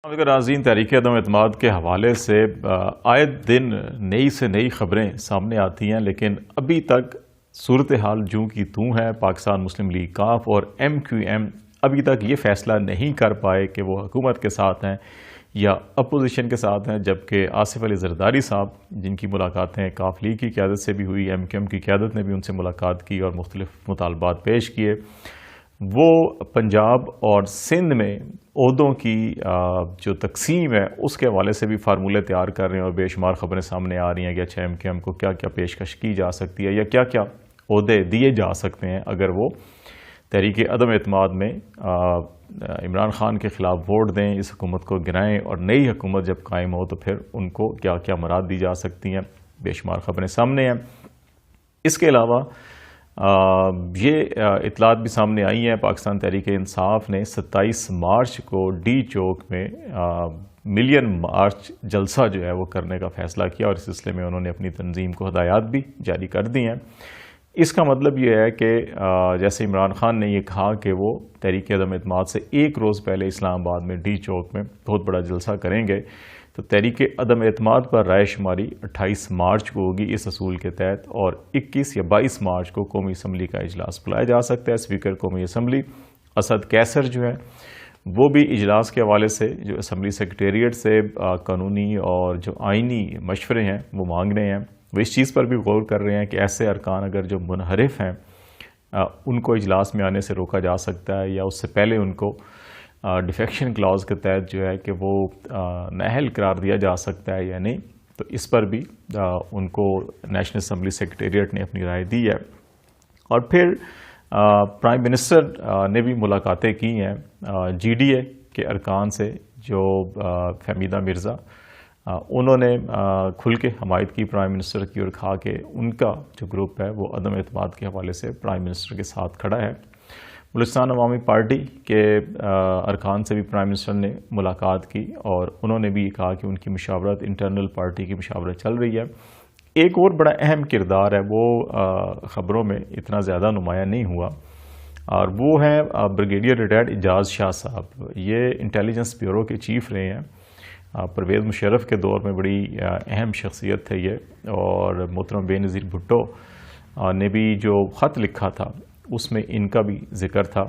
اگر ناظرین تحریک عدم اعتماد کے حوالے سے آئے دن نئی سے نئی خبریں سامنے آتی ہیں، لیکن ابھی تک صورتحال جوں کی توں ہے۔ پاکستان مسلم لیگ کاف اور ایم کیو ایم ابھی تک یہ فیصلہ نہیں کر پائے کہ وہ حکومت کے ساتھ ہیں یا اپوزیشن کے ساتھ ہیں، جبکہ آصف علی زرداری صاحب جن کی ملاقاتیں کاف لیگ کی قیادت سے بھی ہوئی، ایم کیو ایم کی قیادت نے بھی ان سے ملاقات کی اور مختلف مطالبات پیش کیے، وہ پنجاب اور سندھ میں عہدوں کی جو تقسیم ہے اس کے حوالے سے بھی فارمولے تیار کر رہے ہیں اور بے شمار خبریں سامنے آ رہی ہیں کہ اچھا ایم کیو ایم کو کیا کیا پیشکش کی جا سکتی ہے یا کیا کیا عہدے دیے جا سکتے ہیں اگر وہ تحریک عدم اعتماد میں عمران خان کے خلاف ووٹ دیں، اس حکومت کو گرائیں اور نئی حکومت جب قائم ہو تو پھر ان کو کیا کیا مراد دی جا سکتی ہیں۔ بے شمار خبریں سامنے ہیں۔ اس کے علاوہ یہ اطلاعات بھی سامنے آئی ہیں، پاکستان تحریک انصاف نے 27 مارچ کو ڈی چوک میں ملین مارچ جلسہ جو ہے وہ کرنے کا فیصلہ کیا اور اس سلسلے میں انہوں نے اپنی تنظیم کو ہدایات بھی جاری کر دی ہیں۔ اس کا مطلب یہ ہے کہ جیسے عمران خان نے یہ کہا کہ وہ تحریک عدم اعتماد سے ایک روز پہلے اسلام آباد میں ڈی چوک میں بہت بڑا جلسہ کریں گے، تو تحریک عدم اعتماد پر رائے شماری 28 مارچ کو ہوگی اس اصول کے تحت، اور 21 یا 22 مارچ کو قومی اسمبلی کا اجلاس بلایا جا سکتا ہے۔ اسپیکر قومی اسمبلی اسد کیسر جو ہے وہ بھی اجلاس کے حوالے سے جو اسمبلی سیکریٹریٹ سے قانونی اور جو آئینی مشورے ہیں وہ مانگ رہے ہیں، وہ اس چیز پر بھی غور کر رہے ہیں کہ ایسے ارکان اگر جو منحرف ہیں ان کو اجلاس میں آنے سے روکا جا سکتا ہے یا اس سے پہلے ان کو ڈیفیکشن کلاز کے تحت جو ہے کہ وہ نااہل قرار دیا جا سکتا ہے یا نہیں، تو اس پر بھی ان کو نیشنل اسمبلی سیکریٹریٹ نے اپنی رائے دی ہے۔ اور پھر پرائم منسٹر نے بھی ملاقاتیں کی ہیں جی ڈی اے کے ارکان سے، جو فہمیدہ مرزا، انہوں نے کھل کے حمایت کی پرائم منسٹر کی اور کہا کہ ان کا جو گروپ ہے وہ عدم اعتماد کے حوالے سے پرائم منسٹر کے ساتھ کھڑا ہے۔ بلوچستان عوامی پارٹی کے ارکان سے بھی پرائم منسٹر نے ملاقات کی اور انہوں نے بھی کہا کہ ان کی مشاورت انٹرنل پارٹی کی مشاورت چل رہی ہے۔ ایک اور بڑا اہم کردار ہے، وہ خبروں میں اتنا زیادہ نمایاں نہیں ہوا، اور وہ ہے بریگیڈیئر ریٹائرڈ اعجاز شاہ صاحب۔ یہ انٹیلیجنس بیورو کے چیف رہے ہیں، پرویز مشرف کے دور میں بڑی اہم شخصیت تھے یہ، اور محترم بے نظیر بھٹو نے بھی جو خط لکھا تھا اس میں ان کا بھی ذکر تھا،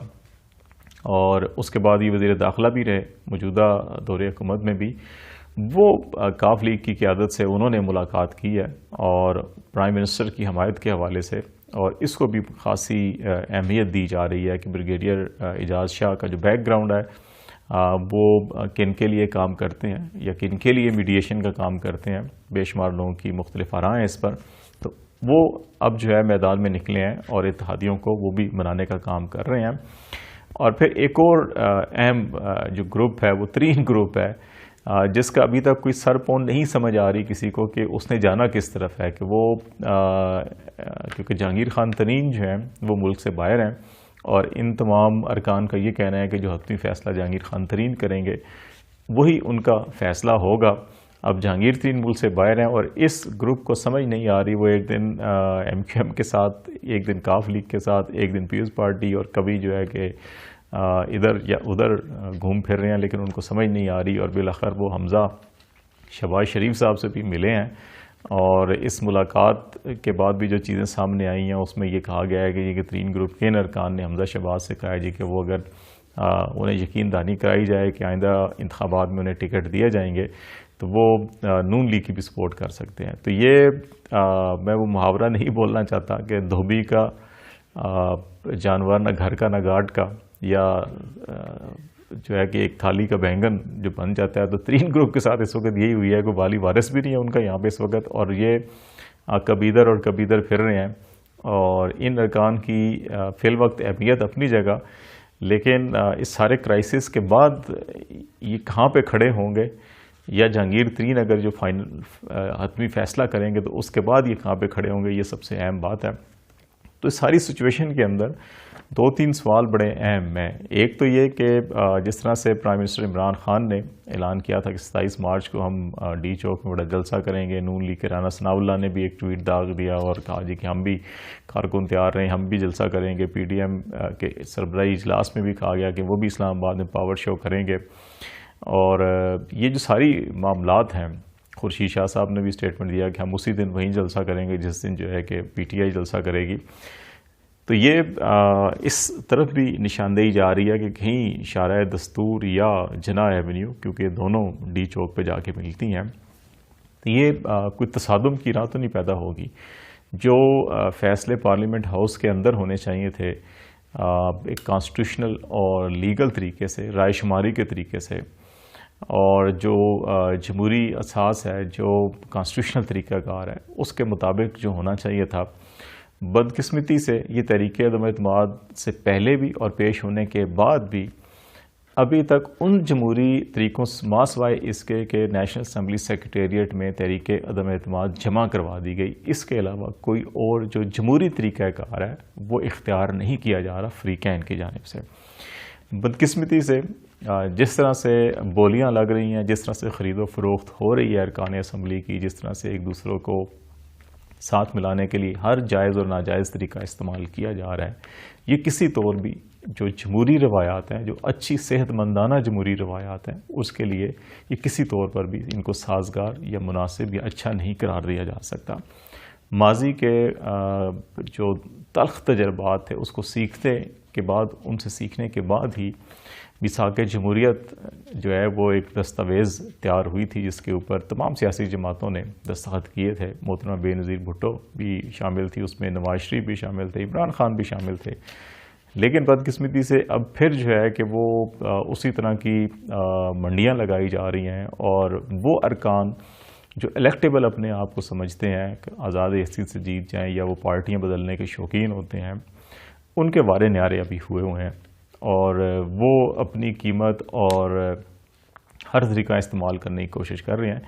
اور اس کے بعد یہ وزیر داخلہ بھی رہے موجودہ دور حکومت میں بھی۔ وہ کاف لیگ کی قیادت سے انہوں نے ملاقات کی ہے اور پرائم منسٹر کی حمایت کے حوالے سے، اور اس کو بھی خاصی اہمیت دی جا رہی ہے کہ بریگیڈیئر اعجاز شاہ کا جو بیک گراؤنڈ ہے وہ کن کے لیے کام کرتے ہیں یا کن کے لیے میڈیشن کا کام کرتے ہیں۔ بے شمار لوگوں کی مختلف آراء ہیں اس پر، تو وہ اب جو ہے میدان میں نکلے ہیں اور اتحادیوں کو وہ بھی بنانے کا کام کر رہے ہیں۔ اور پھر ایک اور اہم جو گروپ ہے وہ ترین گروپ ہے، جس کا ابھی تک کوئی سر پون نہیں سمجھ آ رہی کسی کو کہ اس نے جانا کس طرف ہے، کہ وہ کیونکہ جہانگیر خان ترین جو ہیں وہ ملک سے باہر ہیں، اور ان تمام ارکان کا یہ کہنا ہے کہ جو حتمی فیصلہ جہانگیر خان ترین کریں گے وہی ان کا فیصلہ ہوگا۔ اب جہانگیر ترین ملک سے باہر ہیں اور اس گروپ کو سمجھ نہیں آ رہی، وہ ایک دن ایم کیو ایم کے ساتھ، ایک دن کاف لیگ کے ساتھ، ایک دن پیپلز پارٹی، اور کبھی جو ہے کہ ادھر یا ادھر گھوم پھر رہے ہیں، لیکن ان کو سمجھ نہیں آ رہی۔ اور بالآخر وہ حمزہ شہباز شریف صاحب سے بھی ملے ہیں، اور اس ملاقات کے بعد بھی جو چیزیں سامنے آئی ہیں اس میں یہ کہا گیا ہے کہ یہ ترین گروپ کے ارکان نے حمزہ شہباز سے کہا ہے جی کہ وہ اگر انہیں یقین دہانی کرائی جائے کہ آئندہ انتخابات میں انہیں ٹکٹ دیے جائیں گے تو وہ نون لیگ کی بھی سپورٹ کر سکتے ہیں۔ تو یہ میں وہ محاورہ نہیں بولنا چاہتا کہ دھوبی کا جانور نہ گھر کا نہ گاٹ کا، یا جو ہے کہ ایک تھالی کا بینگن جو بن جاتا ہے، تو ترین گروپ کے ساتھ اس وقت یہی ہوئی ہے کہ والی وارث بھی نہیں ہے ان کا یہاں پہ اس وقت، اور یہ کبھی ادھر اور کبھی ادھر پھر رہے ہیں، اور ان ارکان کی فی الوقت اہمیت اپنی جگہ، لیکن اس سارے کرائسس کے بعد یہ کہاں پہ کھڑے ہوں گے، یا جہانگیر ترین اگر جو فائنل حتمی فیصلہ کریں گے تو اس کے بعد یہ کہاں پہ کھڑے ہوں گے، یہ سب سے اہم بات ہے۔ تو اس ساری سچویشن کے اندر دو تین سوال بڑے اہم ہیں۔ ایک تو یہ کہ جس طرح سے پرائم منسٹر عمران خان نے اعلان کیا تھا کہ 27 مارچ کو ہم ڈی چوک میں بڑا جلسہ کریں گے، نون لیگ کے رانا ثناء اللہ نے بھی ایک ٹویٹ داغ دیا اور کہا جی کہ ہم بھی کارکن تیار رہیں، ہم بھی جلسہ کریں گے۔ پی ڈی ایم کے سربراہی اجلاس میں بھی کہا گیا کہ وہ بھی اسلام آباد میں پاور شو کریں گے۔ اور یہ جو ساری معاملات ہیں، خورشید شاہ صاحب نے بھی اسٹیٹمنٹ دیا کہ ہم اسی دن وہیں جلسہ کریں گے جس دن جو ہے کہ پی ٹی آئی جلسہ کرے گی. تو یہ اس طرف بھی نشاندہی جا رہی ہے کہ کہیں شارع دستور یا جناح ایونیو، کیونکہ دونوں ڈی چوک پہ جا کے ملتی ہیں، تو یہ کوئی تصادم کی راہ تو نہیں پیدا ہوگی. جو فیصلے پارلیمنٹ ہاؤس کے اندر ہونے چاہیے تھے ایک کانسٹیٹیوشنل اور لیگل طریقے سے، رائے شماری کے طریقے سے، اور جو جمہوری اساس ہے، جو کانسٹیٹیوشنل طریقہ کار ہے، اس کے مطابق جو ہونا چاہیے تھا، بدقسمتی سے یہ تحریک عدم اعتماد سے پہلے بھی اور پیش ہونے کے بعد بھی ابھی تک ان جمہوری طریقوں ماں سوائے اس کے کہ نیشنل اسمبلی سیکریٹریٹ میں تحریک عدم اعتماد جمع کروا دی گئی، اس کے علاوہ کوئی اور جو جمہوری طریقہ کار ہے وہ اختیار نہیں کیا جا رہا فریقین کی جانب سے. بدقسمتی سے جس طرح سے بولیاں لگ رہی ہیں، جس طرح سے خرید و فروخت ہو رہی ہے ارکان اسمبلی کی، جس طرح سے ایک دوسروں کو ساتھ ملانے کے لیے ہر جائز اور ناجائز طریقہ استعمال کیا جا رہا ہے، یہ کسی طور بھی جو جمہوری روایات ہیں، جو اچھی صحت مندانہ جمہوری روایات ہیں، اس کے لیے یہ کسی طور پر بھی ان کو سازگار یا مناسب یا اچھا نہیں قرار دیا جا سکتا. ماضی کے جو تلخ تجربات تھے اس کو سیکھنے کے بعد، ان سے سیکھنے کے بعد ہی میثاق جمہوریت جو ہے وہ ایک دستاویز تیار ہوئی تھی جس کے اوپر تمام سیاسی جماعتوں نے دستخط کیے تھے. محترمہ بے نظیر بھٹو بھی شامل تھی اس میں، نواز شریف بھی شامل تھے، عمران خان بھی شامل تھے. لیکن بدقسمتی سے اب پھر جو ہے کہ وہ اسی طرح کی منڈیاں لگائی جا رہی ہیں، اور وہ ارکان جو الیکٹیبل اپنے آپ کو سمجھتے ہیں کہ آزاد حیثیت سے جیت جائیں یا وہ پارٹیاں بدلنے کے شوقین ہوتے ہیں، ان کے وارے نیارے ابھی ہوئے ہوئے ہیں، اور وہ اپنی قیمت اور ہر طریقہ استعمال کرنے کی کوشش کر رہے ہیں.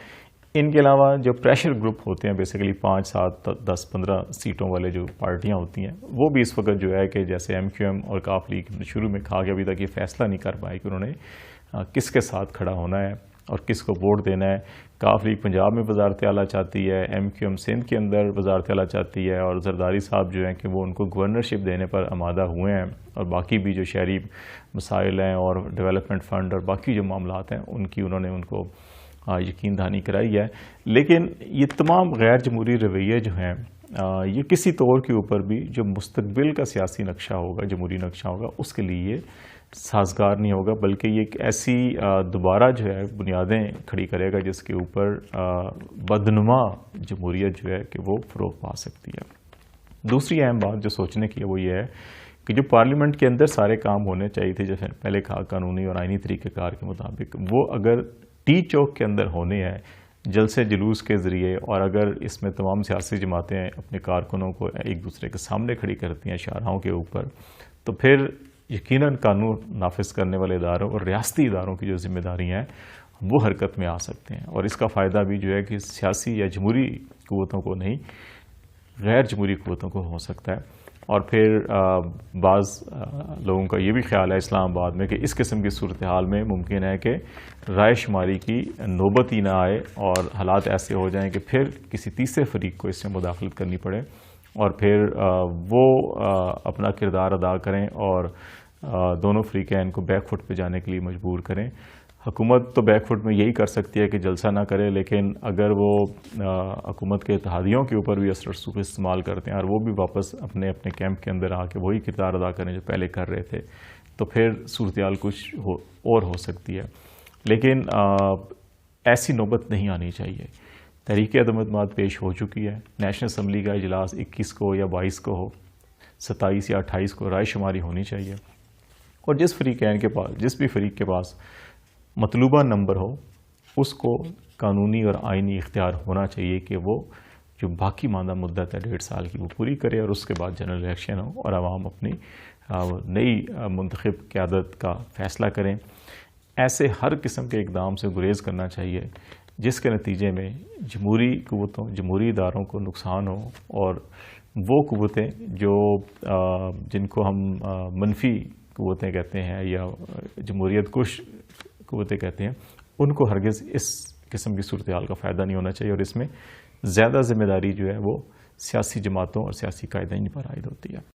ان کے علاوہ جو پریشر گروپ ہوتے ہیں، بیسیکلی 5، 7، 10، 15 سیٹوں والے جو پارٹیاں ہوتی ہیں، وہ بھی اس وقت جو ہے کہ جیسے ایم کیو ایم اور کاف لیگ شروع میں کھا کے ابھی تک یہ فیصلہ نہیں کر پائے کہ انہوں نے کس کے ساتھ کھڑا ہونا ہے اور کس کو ووٹ دینا ہے. کاف لیگ پنجاب میں وزارت اعلیٰ چاہتی ہے، ایم کیو ایم سندھ کے اندر وزارت اعلیٰ چاہتی ہے، اور زرداری صاحب جو ہیں کہ وہ ان کو گورنرشپ دینے پر آمادہ ہوئے ہیں، اور باقی بھی جو شہری مسائل ہیں اور ڈیولپمنٹ فنڈ اور باقی جو معاملات ہیں ان کی انہوں نے ان کو یقین دہانی کرائی ہے. لیکن یہ تمام غیر جمہوری رویے جو ہیں یہ کسی طور کے اوپر بھی جو مستقبل کا سیاسی نقشہ ہوگا، جمہوری نقشہ ہوگا، اس کے لیے سازگار نہیں ہوگا، بلکہ یہ ایک ایسی دوبارہ جو ہے بنیادیں کھڑی کرے گا جس کے اوپر بدنما جمہوریت جو ہے کہ وہ فروغ پا سکتی ہے. دوسری اہم بات جو سوچنے کی ہے وہ یہ ہے کہ جو پارلیمنٹ کے اندر سارے کام ہونے چاہیے تھے، جیسے پہلے کہا قانونی اور آئینی طریقہ کار کے مطابق، وہ اگر ٹی چوک کے اندر ہونے ہیں جلسے جلوس کے ذریعے، اور اگر اس میں تمام سیاسی جماعتیں اپنے کارکنوں کو ایک دوسرے کے سامنے کھڑی کرتی ہیں شاہراہوں کے اوپر، تو پھر یقیناً قانون نافذ کرنے والے اداروں اور ریاستی اداروں کی جو ذمہ داریاں ہیں وہ حرکت میں آ سکتے ہیں، اور اس کا فائدہ بھی جو ہے کہ سیاسی یا جمہوری قوتوں کو نہیں، غیر جمہوری قوتوں کو ہو سکتا ہے. اور پھر بعض لوگوں کا یہ بھی خیال ہے اسلام آباد میں کہ اس قسم کی صورتحال میں ممکن ہے کہ رائے شماری کی نوبت ہی نہ آئے اور حالات ایسے ہو جائیں کہ پھر کسی تیسرے فریق کو اس میں مداخلت کرنی پڑے، اور پھر وہ اپنا کردار ادا کریں اور دونوں فریقین کو بیک فٹ پہ جانے کے لیے مجبور کریں. حکومت تو بیک فٹ میں یہی کر سکتی ہے کہ جلسہ نہ کرے، لیکن اگر وہ حکومت کے اتحادیوں کے اوپر بھی اثر رسوخ استعمال کرتے ہیں اور وہ بھی واپس اپنے اپنے کیمپ کے اندر آ کے وہی کردار ادا کریں جو پہلے کر رہے تھے، تو پھر صورتحال کچھ اور ہو سکتی ہے. لیکن ایسی نوبت نہیں آنی چاہیے. تحریک عدم اعتماد پیش ہو چکی ہے. نیشنل اسمبلی کا اجلاس 21 کو یا 22 کو ہو، 27 یا 28 کو رائے شماری ہونی چاہیے، اور جس فریقین کے پاس، جس بھی فریق کے پاس مطلوبہ نمبر ہو، اس کو قانونی اور آئینی اختیار ہونا چاہیے کہ وہ جو باقی ماندہ مدت ہے 1.5 سال کی وہ پوری کرے، اور اس کے بعد جنرل الیکشن ہو اور عوام اپنی نئی منتخب قیادت کا فیصلہ کریں. ایسے ہر قسم کے اقدام سے گریز کرنا چاہیے جس کے نتیجے میں جمہوری قوتوں، جمہوری اداروں کو نقصان ہو، اور وہ قوتیں جو جن کو ہم منفی قوتیں کہتے ہیں یا جمہوریت کش قوتیں کہتے ہیں، ان کو ہرگز اس قسم کی صورتحال کا فائدہ نہیں ہونا چاہیے، اور اس میں زیادہ ذمہ داری جو ہے وہ سیاسی جماعتوں اور سیاسی قائدین پر عائد ہوتی ہے.